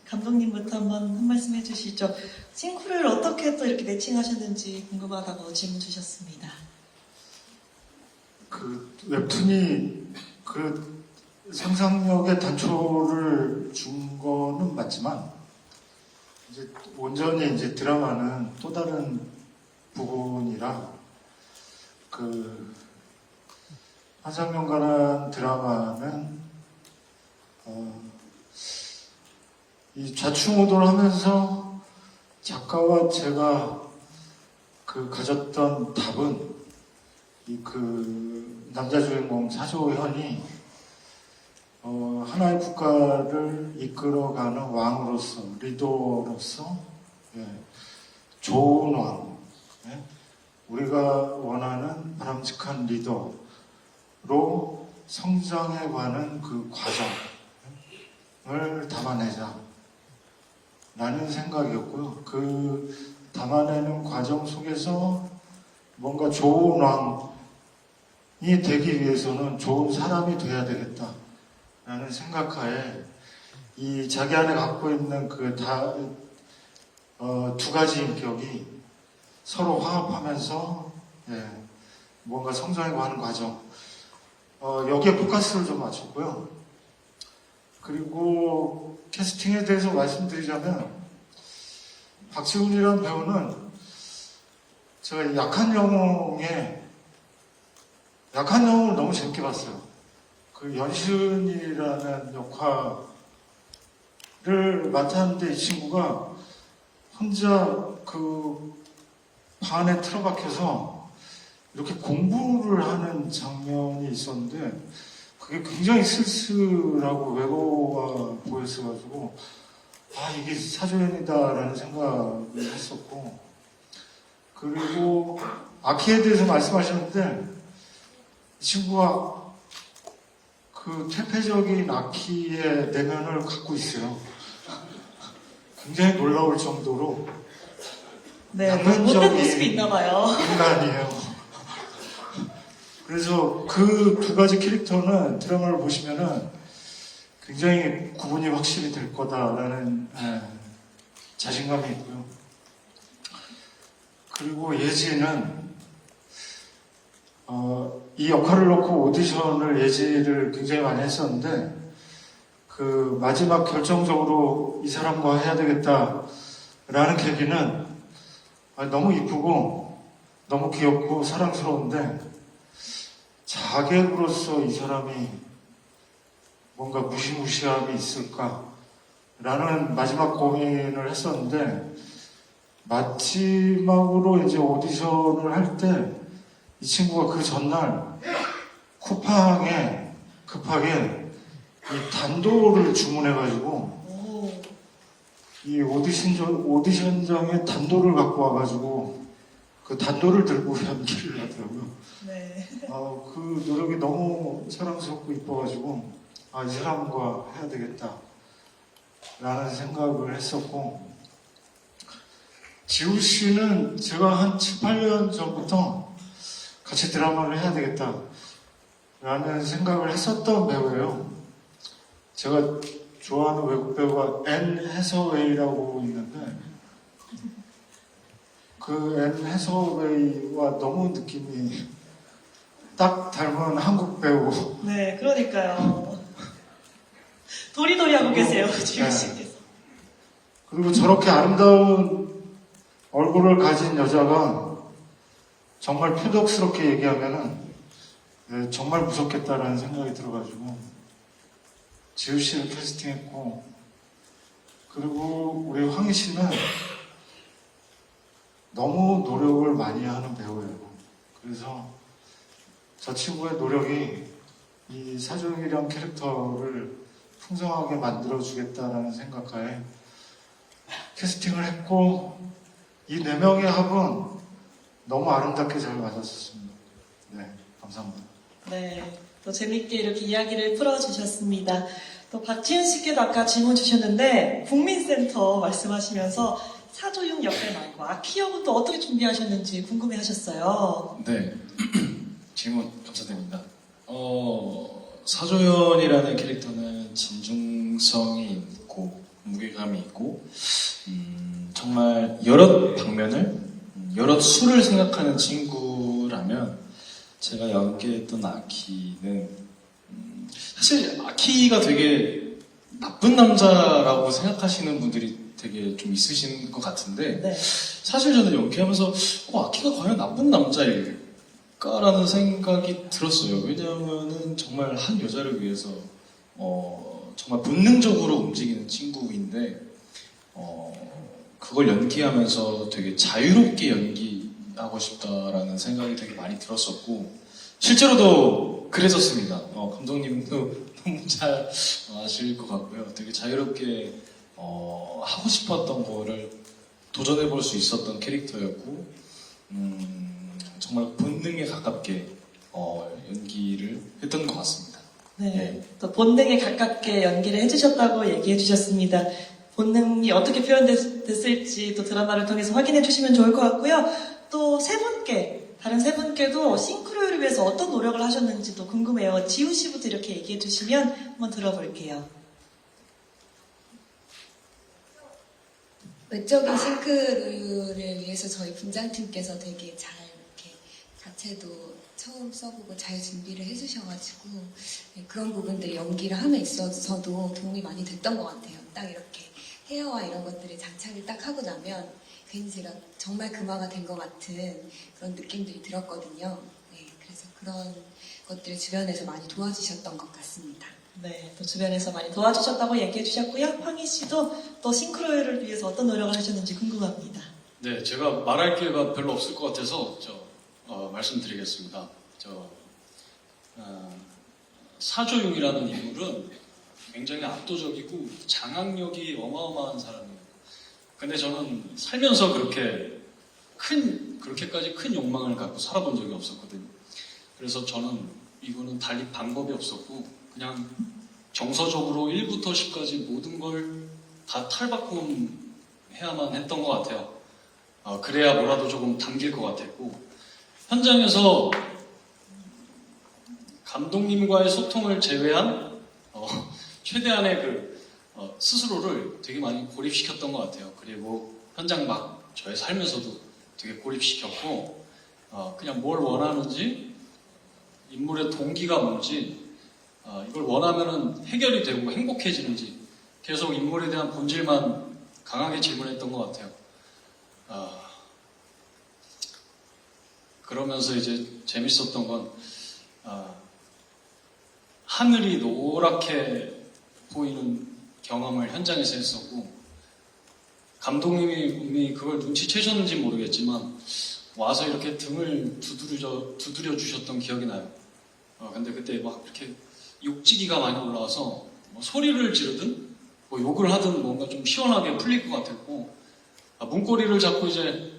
감독님부터 한 말씀 해주시죠. 싱크로율 어떻게 또 이렇게 매칭하셨는지 궁금하다고 질문 주셨습니다. 그 웹툰이 그 상상력의 단초를 준 거는 맞지만 이제 온전히 이제 드라마는 또 다른 부분이라 그 환상연가라는 드라마는 이 좌충우돌 하면서 작가와 제가 그 가졌던 답은 그 남자 주인공 사조현이 하나의 국가를 이끌어가는 왕으로서 리더로서 좋은 왕 우리가 원하는 바람직한 리더로 성장해가는 그 과정을 담아내자 라는 생각이었고요. 그 담아내는 과정 속에서 뭔가 좋은 왕이 되기 위해서는 좋은 사람이 돼야 되겠다라는 생각하에 이 자기 안에 갖고 있는 두 가지 인격이 서로 화합하면서 뭔가 성장해가는 과정 여기에 포커스를 좀 맞췄고요. 그리고 캐스팅에 대해서 말씀드리자면 박지훈이라는 배우는 제가 약한 영웅을 너무 재밌게 봤어요. 그 연신이라는 역할을 역할을 맡았는데 이 친구가 혼자 그 방 안에 틀어박혀서 이렇게 공부를 하는 장면이 있었는데 그게 굉장히 쓸쓸하고 외로워 보였어가지고 아 이게 사조연이다라는 생각을 했었고 그리고 아키에 대해서 말씀하셨는데 이 친구가 그 퇴폐적인 아키의 내면을 갖고 있어요. 굉장히 놀라울 정도로 네, 못된 모습이 낭만적인 있나 봐요. 인간이에요. 그래서 그 두 가지 캐릭터는 드라마를 보시면은 굉장히 구분이 확실히 될 거다라는 자신감이 있고요. 그리고 예지는 이 역할을 놓고 오디션을 예지를 굉장히 많이 했었는데 그 마지막 결정적으로 이 사람과 해야 되겠다라는 계기는 너무 이쁘고 너무 귀엽고 사랑스러운데 자객으로서 이 사람이 뭔가 무시무시함이 있을까라는 마지막 고민을 했었는데 마지막으로 이제 오디션을 할 때 이 친구가 그 전날 쿠팡에 급하게 이 단도를 주문해가지고 이 오디션장에 단도를 갖고 와가지고 그 단도를 들고 연기를 하더라고요. 네. 그 노력이 너무 사랑스럽고 이뻐가지고 이 사람과 해야 되겠다라는 생각을 했었고 지우 씨는 제가 한 7, 8년 전부터 같이 드라마를 해야 되겠다라는 생각을 했었던 배우예요. 제가 좋아하는 외국 배우가 앤 해서웨이라고 있는데 그 앤 해서웨이와 너무 느낌이 딱 닮은 한국 배우. 네, 그러니까요. 도리도리하고 계세요, 지우 씨께서. 그리고 저렇게 아름다운 얼굴을 가진 여자가 정말 표독스럽게 얘기하면은 정말 무섭겠다라는 생각이 들어가지고 지우 씨를 캐스팅했고 그리고 우리 황희 씨는 너무 노력을 많이 하는 배우예요. 그래서 저 친구의 노력이 이 사조영이라는 캐릭터를 풍성하게 만들어주겠다라는 생각하에 캐스팅을 했고 이 4명의 합은 너무 아름답게 잘 맞았었습니다. 네, 감사합니다. 네, 또 재밌게 이렇게 이야기를 풀어주셨습니다. 또 박지은 씨께도 아까 질문 주셨는데 국민센터 말씀하시면서 사조용 역할 말고 아키 역은 또 어떻게 준비하셨는지 궁금해하셨어요. 네, 질문 감사드립니다. 사조연이라는 캐릭터는 진중성이 있고 무게감이 있고 정말 여러 방면을 여러 수를 생각하는 친구라면 제가 연기했던 아키는 사실 아키가 되게 나쁜 남자라고 생각하시는 분들이 되게 좀 있으신 것 같은데 네. 사실 저는 연기하면서 아키가 과연 나쁜 남자일까라는 생각이 들었어요. 왜냐하면은 정말 한 여자를 위해서 정말 본능적으로 움직이는 친구인데 그걸 연기하면서 되게 자유롭게 연기하고 싶다라는 생각이 되게 많이 들었었고 실제로도 그랬었습니다. 감독님도 너무 잘 아실 것 같고요. 되게 자유롭게 하고 싶었던 거를 도전해 볼 수 있었던 캐릭터였고 정말 본능에 가깝게 연기를 했던 것 같습니다. 네, 또 본능에 가깝게 연기를 해주셨다고 얘기해 주셨습니다. 본능이 어떻게 표현됐을지 또 드라마를 통해서 확인해 주시면 좋을 것 같고요. 또 다른 세 분께도 싱크로율을 위해서 어떤 노력을 하셨는지도 궁금해요. 지우 씨부터 이렇게 얘기해 주시면 한번 들어볼게요. 외적인 싱크로율을 위해서 저희 분장팀께서 되게 잘 이렇게 자체도 처음 써보고 잘 준비를 해주셔가지고 그런 부분들이 연기를 함에 있어서도 도움이 많이 됐던 것 같아요. 딱 이렇게 헤어와 이런 것들을 장착을 딱 하고 나면 괜히 제가 정말 금화가 된 것 같은 그런 느낌들이 들었거든요. 네, 그래서 그런 것들을 주변에서 많이 도와주셨던 것 같습니다. 네, 또 주변에서 많이 도와주셨다고 얘기해 주셨고요. 황희 씨도 또 싱크로율을 위해서 어떤 노력을 하셨는지 궁금합니다. 네, 제가 말할 기회가 별로 없을 것 같아서 말씀드리겠습니다. 사조용이라는 인물은 굉장히 압도적이고 장악력이 어마어마한 사람이에요. 근데 저는 살면서 그렇게까지 큰 욕망을 갖고 살아본 적이 없었거든요. 그래서 저는 이거는 달리 방법이 없었고 그냥 정서적으로 1부터 10까지 모든 걸 다 탈바꿈해야만 했던 것 같아요. 그래야 뭐라도 조금 당길 것 같았고 현장에서 감독님과의 소통을 제외한 최대한의 스스로를 되게 많이 고립시켰던 것 같아요. 그리고 현장 막 저의 삶에서도 되게 고립시켰고 그냥 뭘 원하는지 인물의 동기가 뭔지 이걸 원하면은 해결이 되고 행복해지는지 계속 인물에 대한 본질만 강하게 질문했던 것 같아요. 그러면서 이제 재밌었던 건 하늘이 노랗게 보이는 경험을 현장에서 했었고 감독님이 그걸 눈치채셨는지 모르겠지만 와서 이렇게 등을 두드려 주셨던 기억이 나요. 근데 그때 막 이렇게 욕지기가 많이 올라와서 뭐 소리를 지르든 뭐 욕을 하든 뭔가 좀 시원하게 풀릴 것 같았고 문고리를 잡고 이제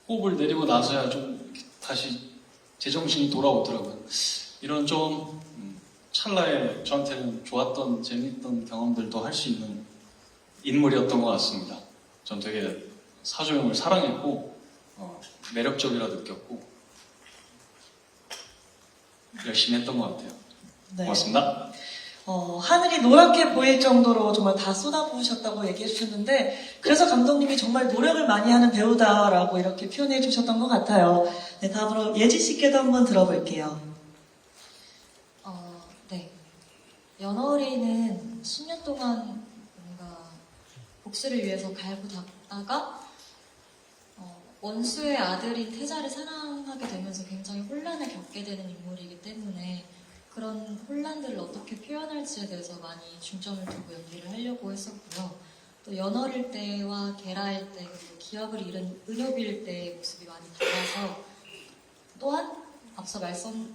호흡을 내리고 나서야 좀 다시 제정신이 돌아오더라고요. 이런 좀 찰나에 저한테는 좋았던 재밌던 경험들도 할 수 있는 인물이었던 것 같습니다. 전 되게 사조용을 사랑했고 매력적이라 느꼈고 열심히 했던 것 같아요. 네. 고맙습니다. 하늘이 노랗게 보일 정도로 정말 다 쏟아부으셨다고 얘기해 주셨는데 그래서 감독님이 정말 노력을 많이 하는 배우다라고 이렇게 표현해 주셨던 것 같아요. 네, 다음으로 예지 씨께도 한번 들어볼게요. 네. 연어리는 10년 동안 뭔가 복수를 위해서 갈고 닦다가 원수의 아들인 태자를 사랑하게 되면서 굉장히 혼란을 겪게 되는 인물이기 때문에 그런 혼란들을 어떻게 표현할지에 대해서 많이 중점을 두고 연기를 하려고 했었고요. 또 연어릴 때와 게라일 때 그리고 기억을 잃은 은효비일 때의 모습이 많이 달라서 또한 앞서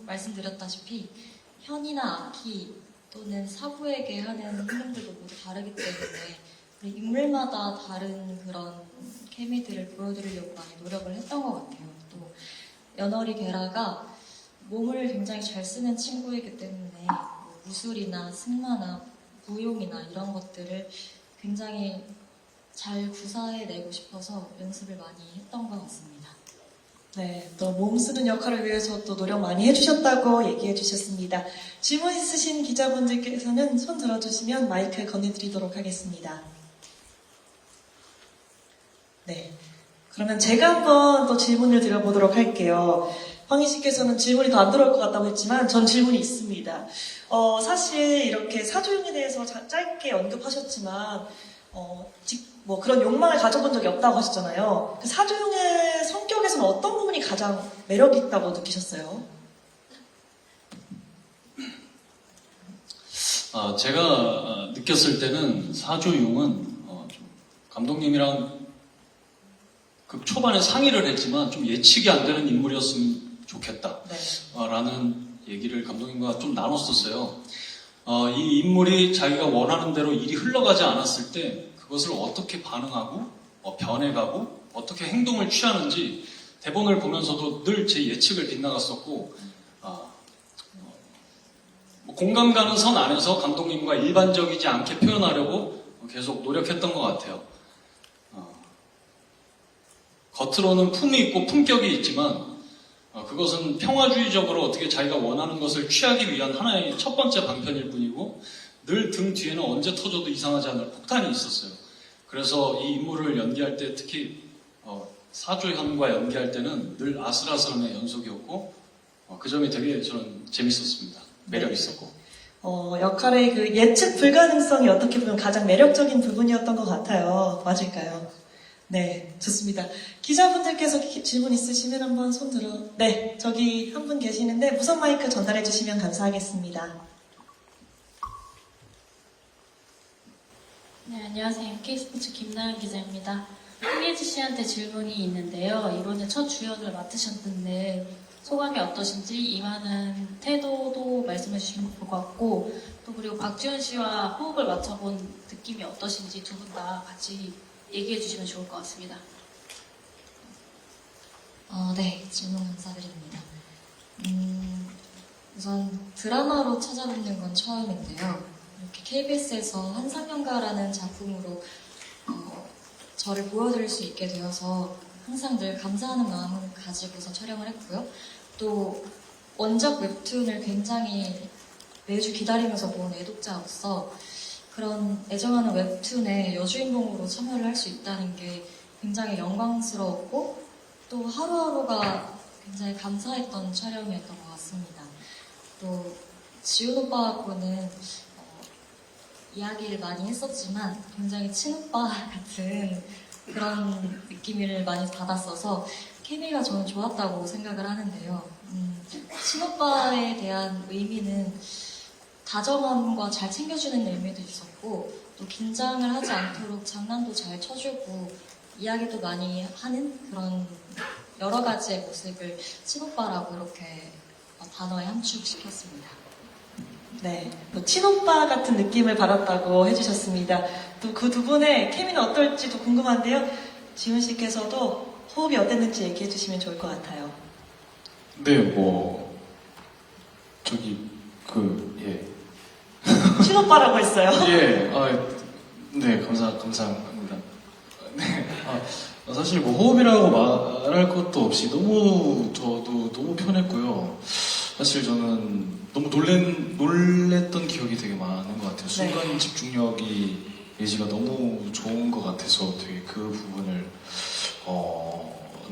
말씀드렸다시피 현이나 아키 또는 사부에게 하는 행동들도 모두 다르기 때문에 인물마다 다른 그런 케미들을 보여드리려고 많이 노력을 했던 것 같아요. 또 연어리 게라가 몸을 굉장히 잘 쓰는 친구이기 때문에 무술이나 승마나 무용이나 이런 것들을 굉장히 잘 구사해내고 싶어서 연습을 많이 했던 것 같습니다. 네, 또 몸 쓰는 역할을 위해서 또 노력 많이 해주셨다고 얘기해 주셨습니다. 질문 있으신 기자분들께서는 손 들어주시면 마이크 건네드리도록 하겠습니다. 네, 그러면 제가 한번 또 질문을 드려보도록 할게요. 황희 씨께서는 질문이 더 안 들어올 것 같다고 했지만 전 질문이 있습니다. 사실 이렇게 사조용에 대해서 짧게 언급하셨지만 뭐 그런 욕망을 가져본 적이 없다고 하셨잖아요. 그 사조용의 성격에서는 어떤 부분이 가장 매력 있다고 느끼셨어요? 제가 느꼈을 때는 사조용은 좀 감독님이랑 그 초반에 상의를 했지만 좀 예측이 안 되는 인물이었으면 좋겠다 라는 얘기를 감독님과 좀 나눴었어요. 이 인물이 자기가 원하는 대로 일이 흘러가지 않았을 때 그것을 어떻게 반응하고 변해가고 어떻게 행동을 취하는지 대본을 보면서도 늘 제 예측을 빗나갔었고 공감 가는 선 안에서 감독님과 일반적이지 않게 표현하려고 계속 노력했던 것 같아요. 겉으로는 품이 있고 품격이 있지만 그것은 평화주의적으로 어떻게 자기가 원하는 것을 취하기 위한 하나의 첫 번째 방편일 뿐이고 늘 등 뒤에는 언제 터져도 이상하지 않을 폭탄이 있었어요. 그래서 이 인물을 연기할 때 특히 사조현과 연기할 때는 늘 아슬아슬함의 연속이었고 그 점이 되게 저는 재밌었습니다. 매력 있었고. 역할의 그 예측 불가능성이 어떻게 보면 가장 매력적인 부분이었던 것 같아요. 맞을까요? 네, 좋습니다. 기자분들께서 질문 있으시면 한번 손 들어. 네, 저기 한 분 계시는데 무선 마이크 전달해 주시면 감사하겠습니다. 네, 안녕하세요. K스포츠 김나연 기자입니다. 홍예지 씨한테 질문이 있는데요. 이번에 첫 주연을 맡으셨는데 소감이 어떠신지 임하는 태도도 말씀해 주시면 좋을 것 같고 또 그리고 박지현 씨와 호흡을 맞춰본 느낌이 어떠신지 두 분 다 같이 얘기해 주시면 좋을 것 같습니다. 네, 질문 감사드립니다. 우선 드라마로 찾아뵙는 건 처음인데요. 이렇게 KBS에서 환상연가라는 작품으로 저를 보여드릴 수 있게 되어서 항상 늘 감사하는 마음을 가지고서 촬영을 했고요. 또 원작 웹툰을 굉장히 매주 기다리면서 본 애독자로서 그런 애정하는 웹툰의 여주인공으로 참여를 할 수 있다는 게 굉장히 영광스러웠고 또 하루하루가 굉장히 감사했던 촬영이었던 것 같습니다. 또 지훈 오빠하고는 이야기를 많이 했었지만 굉장히 친오빠 같은 그런 느낌을 많이 받았어서 케미가 저는 좋았다고 생각을 하는데요. 친오빠에 대한 의미는 다정함과 잘 챙겨주는 의미도 있었고 또 긴장을 하지 않도록 장난도 잘 쳐주고 이야기도 많이 하는 그런 여러 가지의 모습을 친오빠라고 이렇게 단어에 함축시켰습니다. 네, 뭐 친오빠 같은 느낌을 받았다고 해주셨습니다. 또 그 두 분의 케미는 어떨지도 궁금한데요. 지훈 씨께서도 호흡이 어땠는지 얘기해 주시면 좋을 것 같아요. 네, 뭐 예. 친오빠라고 했어요. 예, 네, 감사합니다. 네, 사실 뭐 호흡이라고 말할 것도 없이 저도 너무 편했고요. 사실 저는 너무 놀랬던 기억이 되게 많은 것 같아요. 순간 집중력이 예지가 너무 좋은 것 같아서 되게 그 부분을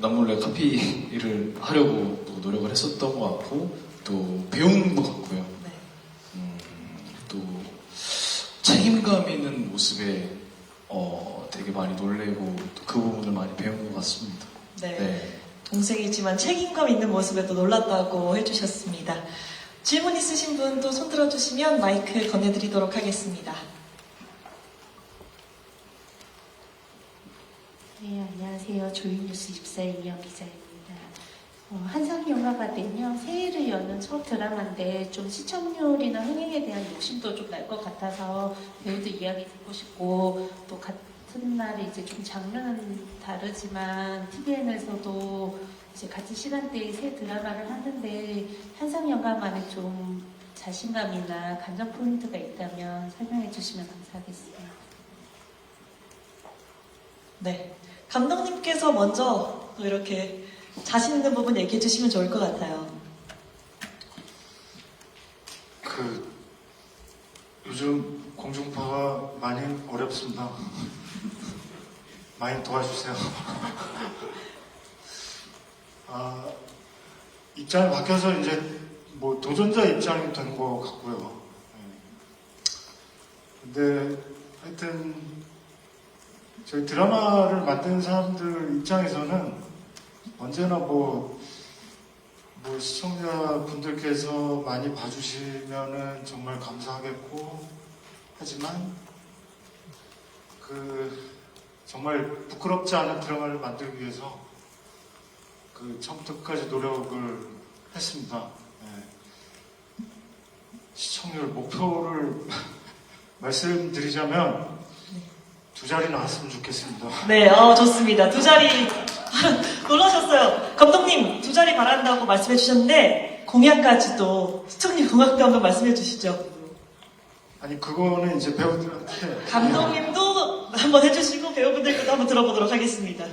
남몰래 카피를 하려고 또 노력을 했었던 것 같고 또 배운 것 같고요. 또 책임감 있는 모습에 되게 많이 놀래고 또 그 부분을 많이 배운 것 같습니다. 네. 동생이지만 책임감 있는 모습에도 놀랐다고 해주셨습니다. 질문 있으신 분도 손 들어주시면 마이크 건네드리도록 하겠습니다. 네, 안녕하세요. 조이뉴스 24의 이영 기자입니다. 환상연가가는요, 새해를 여는 첫 드라마인데 좀 시청률이나 흥행에 대한 욕심도 좀 날 것 같아서 배우들 이야기 듣고 싶고 또 같은 날에 이제 좀 장르는 다르지만 TVN에서도 이제 같은 시간대에 새 드라마를 하는데 환상연가만의 좀 자신감이나 감정 포인트가 있다면 설명해 주시면 감사하겠습니다. 네. 감독님께서 먼저 이렇게 자신 있는 부분 얘기해 주시면 좋을 것 같아요. 요즘 공중파가 많이 어렵습니다. 많이 도와주세요. 입장이 바뀌어서 이제 뭐 도전자 입장이 된 것 같고요. 근데 하여튼 저희 드라마를 만드는 사람들 입장에서는 언제나 뭐 시청자분들께서 많이 봐주시면은 정말 감사하겠고 하지만 정말 부끄럽지 않은 드라마를 만들기 위해서 처음부터 끝까지 노력을 했습니다. 네. 시청률 목표를 말씀드리자면 2자리 나왔으면 좋겠습니다. 네, 좋습니다. 2자리. 놀라셨어요. 감독님, 2자리 바란다고 말씀해 주셨는데, 공약까지도, 시청률 공약도 한번 말씀해 주시죠. 아니, 그거는 이제 배우들한테. 감독님도 한번 해주시고, 배우분들께도 한번 들어보도록 하겠습니다.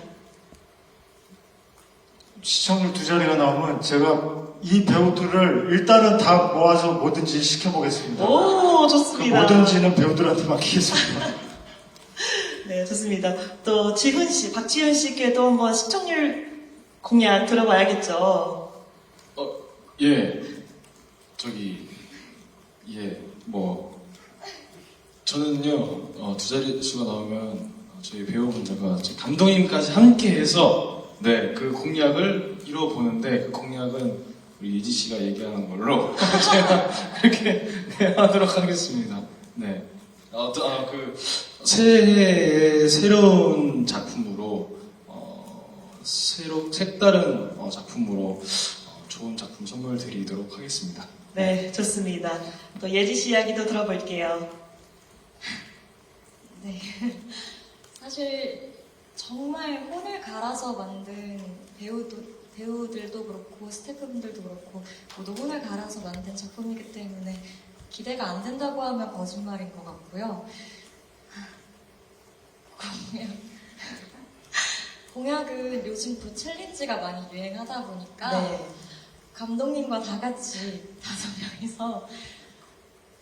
시청률 2자리가 나오면 제가 이 배우들을 일단은 다 모아서 뭐든지 시켜보겠습니다. 오, 좋습니다. 뭐든지는 배우들한테 맡기겠습니다. 네, 좋습니다. 또 지훈 씨, 박지훈 씨께도 한번 시청률 공약 들어봐야겠죠. 예, 저는요, 2자리 수가 나오면 저희 배우분들과 저희 감독님까지 함께해서 그 공약을 이뤄보는데 그 공약은 우리 예지 씨가 얘기하는 걸로 제가 그렇게 하도록 하겠습니다. 네. 새해의 새로운 작품으로 색다른 작품으로 좋은 작품 선물 드리도록 하겠습니다. 네, 좋습니다. 또 예지 씨 이야기도 들어볼게요. 네. 사실 정말 혼을 갈아서 만든 배우들도 그렇고 스태프분들도 그렇고 모두 혼을 갈아서 만든 작품이기 때문에 기대가 안 된다고 하면 거짓말인 것 같고요. 공약은 요즘 또 챌린지가 많이 유행하다 보니까 네. 감독님과 다 같이 5명이서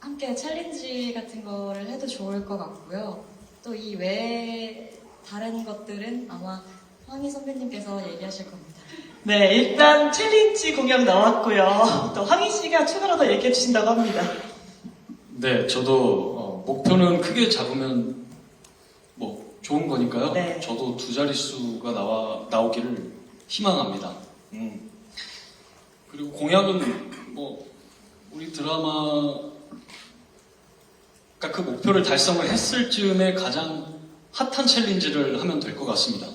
함께 챌린지 같은 거를 해도 좋을 것 같고요. 또 이 외에 다른 것들은 아마 황희 선배님께서 얘기하실 겁니다. 네, 일단 챌린지 공약 나왔고요. 또 황희 씨가 추가로 더 얘기해 주신다고 합니다. 네, 저도 목표는 크게 잡으면 뭐 좋은 거니까요. 네. 저도 2자릿수가 나오기를 희망합니다. 그리고 공약은 뭐 우리 드라마 그 목표를 달성을 했을 즈음에 가장 핫한 챌린지를 하면 될 것 같습니다.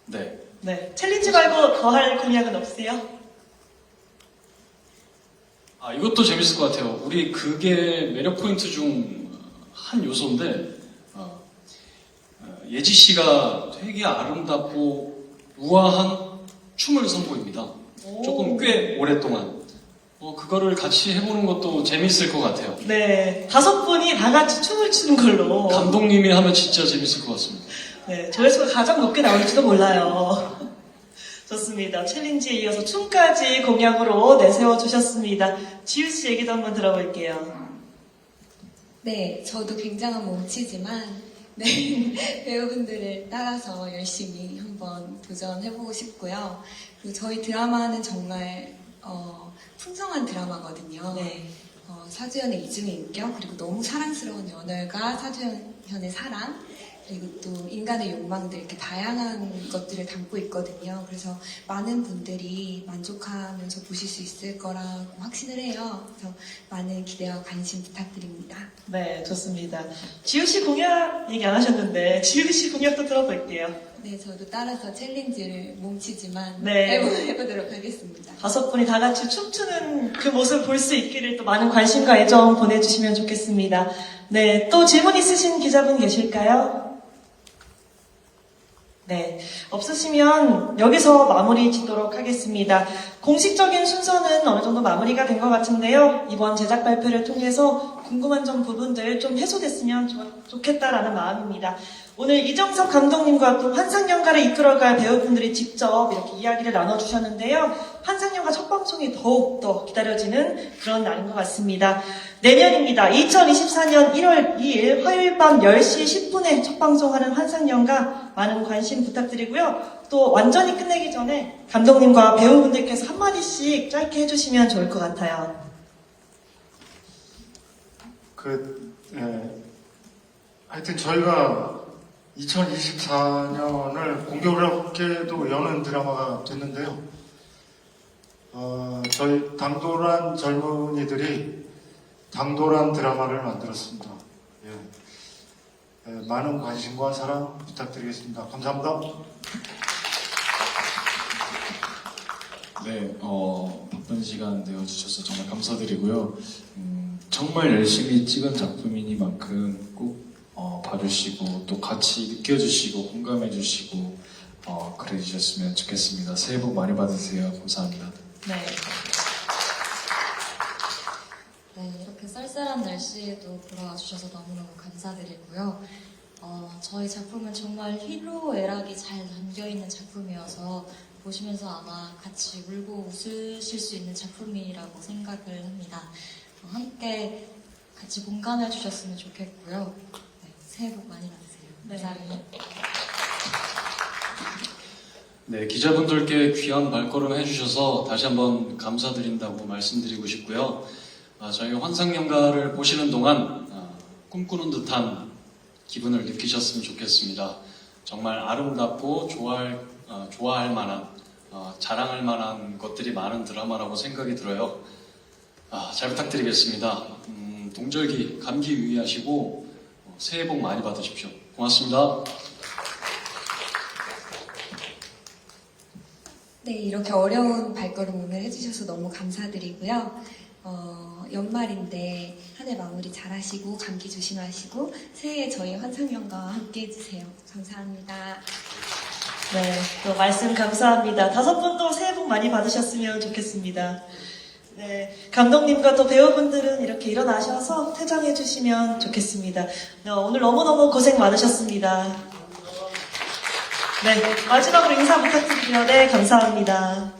네. 네, 챌린지 말고 더 할 공약은 없으세요? 이것도 재밌을 것 같아요. 우리 그게 매력 포인트 중 한 요소인데, 예지 씨가 되게 아름답고 우아한 춤을 선보입니다. 조금 꽤 오랫동안. 그거를 같이 해보는 것도 재밌을 것 같아요. 네, 5분이 다 같이 춤을 추는 걸로. 감독님이 하면 진짜 재밌을 것 같습니다. 네, 조회수가 가장 높게 나올지도 몰라요. 좋습니다. 챌린지에 이어서 춤까지 공약으로 내세워 주셨습니다. 지우 씨 얘기도 한번 들어볼게요. 네, 저도 굉장한 몸치지만 네, 배우분들을 따라서 열심히 한번 도전해보고 싶고요. 그리고 저희 드라마는 정말 풍성한 드라마거든요. 네. 사주현의 이중의 인격, 그리고 너무 사랑스러운 연월과 사주현의 사랑, 그리고 또 인간의 욕망들, 이렇게 다양한 것들을 담고 있거든요. 그래서 많은 분들이 만족하면서 보실 수 있을 거라고 확신을 해요. 그래서 많은 기대와 관심 부탁드립니다. 네, 좋습니다. 지우 씨 공약 얘기 안 하셨는데 지우 씨 공약도 들어볼게요. 네, 저도 따라서 챌린지를 몸치지만 네. 해보도록 하겠습니다. 5분이 다 같이 춤추는 그 모습을 볼 수 있기를 또 많은 관심과 애정 보내주시면 좋겠습니다. 네, 또 질문 있으신 기자분 계실까요? 네, 없으시면 여기서 마무리 짓도록 하겠습니다. 공식적인 순서는 어느 정도 마무리가 된 것 같은데요. 이번 제작 발표를 통해서 궁금한 점 부분들 좀 해소됐으면 좋겠다라는 마음입니다. 오늘 이정섭 감독님과 또 환상연가를 이끌어갈 배우분들이 직접 이렇게 이야기를 나눠주셨는데요. 환상연가 첫 방송이 더욱더 기다려지는 그런 날인 것 같습니다. 내년입니다. 2024년 1월 2일 화요일 밤 10시 10분에 첫 방송하는 환상연가 많은 관심 부탁드리고요. 또 완전히 끝내기 전에 감독님과 배우분들께서 한마디씩 짧게 해주시면 좋을 것 같아요. 하여튼 저희가 2024년을 공교롭게도 여는 드라마가 됐는데요. 저희 당돌한 젊은이들이 당돌한 드라마를 만들었습니다. 많은 관심과 사랑 부탁드리겠습니다. 감사합니다. 네, 바쁜 시간 내어주셔서 정말 감사드리고요. 정말 열심히 찍은 작품이니만큼 꼭 봐주시고 또 같이 느껴주시고 공감해주시고 그래주셨으면 좋겠습니다. 새해 복 많이 받으세요. 감사합니다. 네. 네, 이렇게 쌀쌀한 날씨에도 보러 와주셔서 너무너무 감사드리고요. 저희 작품은 정말 희로애락이 잘 담겨있는 작품이어서 보시면서 아마 같이 울고 웃으실 수 있는 작품이라고 생각을 합니다. 함께 같이 공감해 주셨으면 좋겠고요. 네, 새해 복 많이 받으세요. 감사합니다. 네, 기자분들께 귀한 발걸음 해주셔서 다시 한번 감사드린다고 말씀드리고 싶고요. 저희 환상연가를 보시는 동안 꿈꾸는 듯한 기분을 느끼셨으면 좋겠습니다. 정말 아름답고 좋아할 만한, 자랑할 만한 것들이 많은 드라마라고 생각이 들어요. 잘 부탁드리겠습니다. 동절기, 감기 유의하시고 새해 복 많이 받으십시오. 고맙습니다. 네, 이렇게 어려운 발걸음 오늘 해주셔서 너무 감사드리고요. 연말인데 한 해 마무리 잘하시고 감기 조심하시고 새해 저희 환상연가와 함께 해주세요. 감사합니다. 네, 또 말씀 감사합니다. 5분도 새해 복 많이 받으셨으면 좋겠습니다. 네, 감독님과 또 배우분들은 이렇게 일어나셔서 퇴장해 주시면 좋겠습니다. 오늘 너무너무 고생 많으셨습니다. 네, 마지막으로 인사 부탁드리고요. 네, 감사합니다.